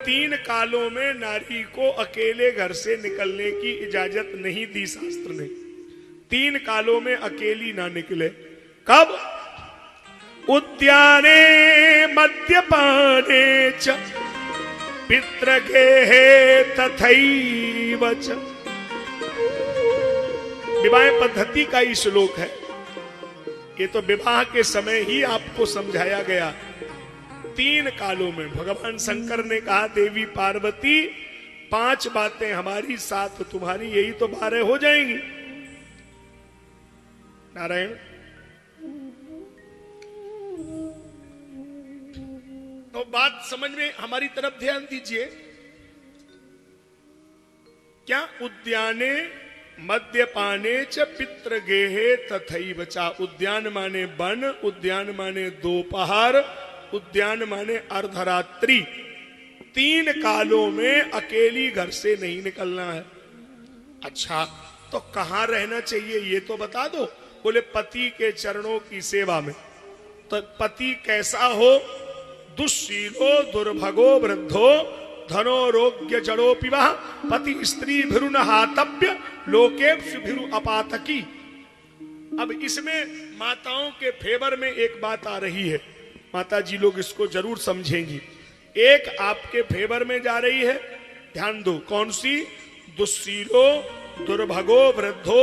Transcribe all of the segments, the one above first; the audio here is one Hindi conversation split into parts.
3 कालों में नारी को अकेले घर से निकलने की इजाजत नहीं दी शास्त्र ने। 3 कालों में अकेली ना निकले। कब? उद्याने मद्यपाने च पितृगेहे तथैव च। विवाह पद्धति का ही श्लोक है। ये तो विवाह के समय ही आपको समझाया गया। 3 कालों में भगवान शंकर ने कहा, देवी पार्वती 5 बातें हमारी 7 तुम्हारी, यही तो 12 हो जाएंगी। नारायण, तो बात समझ में हमारी तरफ ध्यान दीजिए। क्या? उद्याने मद्यपाने च पितृगेहे तथैव च। उद्यान माने वन, उद्यान माने दोपहर, उद्यान माने अर्धरात्रि। 3 कालों में अकेली घर से नहीं निकलना है। अच्छा, तो कहां रहना चाहिए ये तो बता दो। बोले पति के चरणों की सेवा में। तो पति कैसा हो? दुश्शीलो दुर्भगो वृद्धो धनोरोग्य जड़ोपि वह पति स्त्री भिरु न हातव्य लोकेप्सु भिरु अपातकी। अब इसमें माताओं के फेवर में एक बात आ रही है। माता जी लोग इसको जरूर समझेंगी। एक आपके फेवर में जा रही है, ध्यान दो। कौन सी? दुश्शीलो दुर्भगो वृद्धो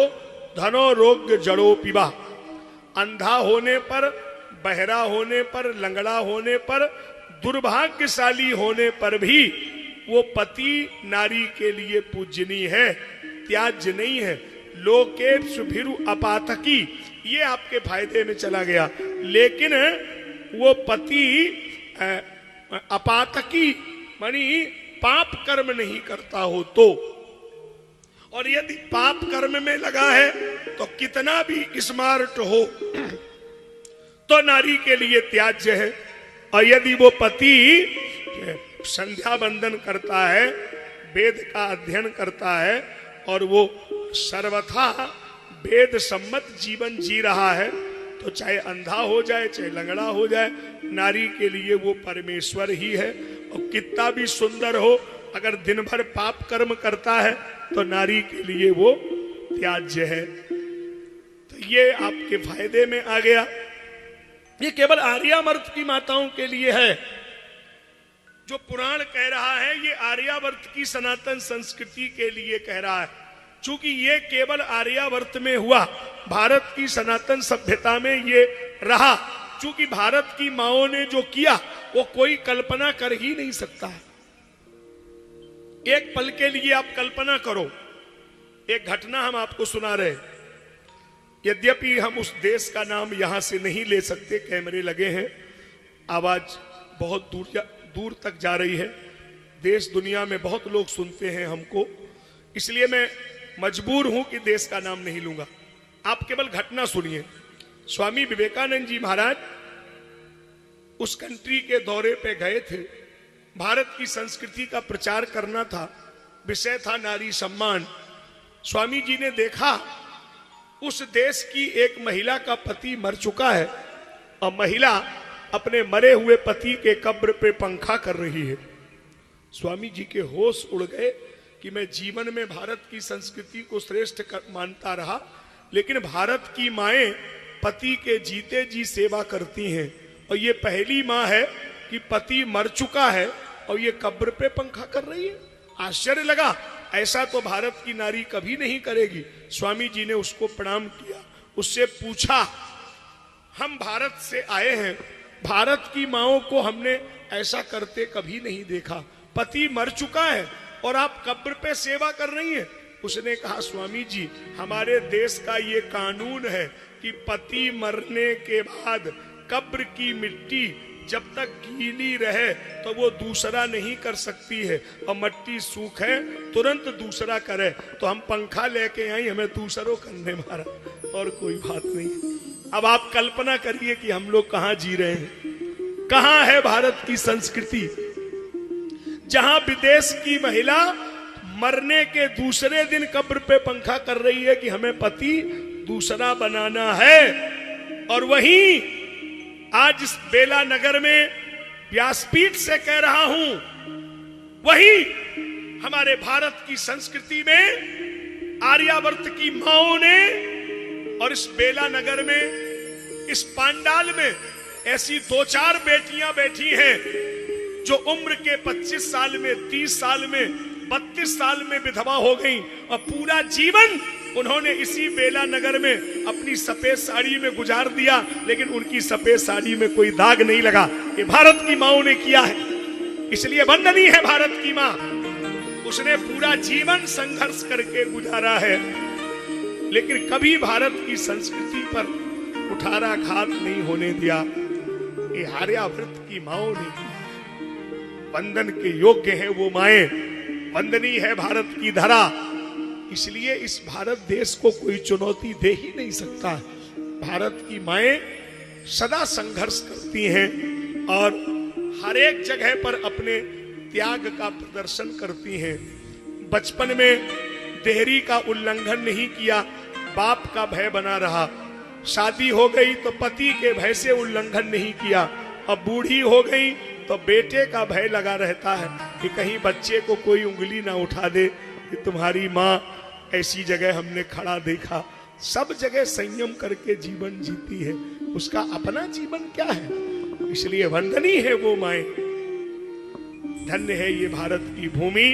धनोरोग्य जड़ोपि वह। अंधा होने पर, बहरा होने पर, लंगड़ा होने पर, दुर्भाग्यशाली होने पर भी वो पति नारी के लिए पूजनीय है, त्याज्य नहीं है। लोकेप्सु भिरु अपातकी, ये आपके फायदे में चला गया। लेकिन वो पति अपातकी मानी पाप कर्म नहीं करता हो तो, और यदि पाप कर्म में लगा है तो कितना भी स्मार्ट हो तो नारी के लिए त्याज्य है। और यदि वो पति संध्या बंदन करता है, वेद का अध्ययन करता है और वो सर्वथा वेद सम्मत जीवन जी रहा है, तो चाहे अंधा हो जाए, चाहे लंगड़ा हो जाए, नारी के लिए वो परमेश्वर ही है। और कितना भी सुंदर हो, अगर दिन भर पाप कर्म करता है तो नारी के लिए वो त्याज्य है। तो ये आपके फायदे में आ गया। ये केवल आर्यावर्त की माताओं के लिए है। जो पुराण कह रहा है ये आर्यावर्त की सनातन संस्कृति के लिए कह रहा है। चूंकि ये केवल आर्यावर्त में हुआ, भारत की सनातन सभ्यता में ये रहा। चूंकि भारत की माओं ने जो किया वो कोई कल्पना कर ही नहीं सकता है। एक पल के लिए आप कल्पना करो, एक घटना हम आपको सुना रहे। यद्यपि हम उस देश का नाम यहां से नहीं ले सकते, कैमरे लगे हैं, आवाज बहुत दूर तक जा रही है। देश दुनिया में बहुत लोग सुनते हैं हमको, इसलिए मैं मजबूर हूं कि देश का नाम नहीं लूंगा। आप केवल घटना सुनिए। स्वामी विवेकानंद जी महाराज उस कंट्री के दौरे पे गए थे। भारत की संस्कृति का प्रचार करना था, विषय था नारी सम्मान। स्वामी जी ने देखा उस देश की एक महिला का पति मर चुका है और महिला अपने मरे हुए पति के कब्र पे पंखा कर रही है। स्वामी जी के होश उड़ गए कि मैं जीवन में भारत की संस्कृति को श्रेष्ठ मानता रहा, लेकिन भारत की माएं पति के जीते जी सेवा करती हैं, और ये पहली माँ है कि पति मर चुका है और ये कब्र पे पंखा कर रही है। आश्चर्य लगा, ऐसा तो भारत की नारी कभी नहीं करेगी। स्वामी जी ने उसको प्रणाम किया, उससे पूछा, हम भारत से आए हैं, भारत की माओं को हमने ऐसा करते कभी नहीं देखा। पति मर चुका है और आप कब्र पे सेवा कर रही हैं। उसने कहा, स्वामी जी हमारे देश का ये कानून है कि पति मरने के बाद कब्र की मिट्टी जब तक गीली रहे तो वो दूसरा नहीं कर सकती है, और मिट्टी सूखे तुरंत दूसरा करे। तो हम पंखा लेके आई, हमें दूसरों करने मारा, और कोई बात नहीं। अब आप कल्पना करिए कि हम लोग कहां जी रहे हैं। कहां है भारत की संस्कृति, जहां विदेश की महिला मरने के दूसरे दिन कब्र पे पंखा कर रही है कि हमें पति दूसरा बनाना है। और वहीं आज इस बेला नगर में व्यासपीठ से कह रहा हूं, वही हमारे भारत की संस्कृति में आर्यावर्त की माओं ने और इस बेला नगर में, इस पांडाल में ऐसी 2-4 बेटियां बैठी हैं जो उम्र के 25 साल में, 30 साल में, 32 साल में विधवा हो गई और पूरा जीवन उन्होंने इसी बेला नगर में अपनी सफेद साड़ी में गुजार दिया, लेकिन उनकी सफेद साड़ी में कोई दाग नहीं लगा। ये भारत की माओं ने किया है, इसलिए वंदनीय है भारत की मां। उसने पूरा जीवन संघर्ष करके गुजारा है, लेकिन कभी भारत की संस्कृति पर कुठाराघात नहीं होने दिया। ये आर्यावर्त की माओं ने किया। वंदन के योग्य है वो माएं, वंदनीय है भारत की धरा। इसलिए इस भारत देश को कोई चुनौती दे ही नहीं सकता। भारत की माएं सदा संघर्ष करती हैं और हर एक जगह पर अपने त्याग का प्रदर्शन करती हैं। बचपन में देहरी का उल्लंघन नहीं किया, बाप का भय बना रहा। शादी हो गई तो पति के भय से उल्लंघन नहीं किया। अब बूढ़ी हो गई तो बेटे का भय लगा रहता है कि कहीं बच्चे को कोई उंगली ना उठा दे कि तुम्हारी माँ ऐसी जगह हमने खड़ा देखा। सब जगह संयम करके जीवन जीती है, उसका अपना जीवन क्या है। इसलिए वंदनीय है वो माएं। धन्य है ये भारत की भूमि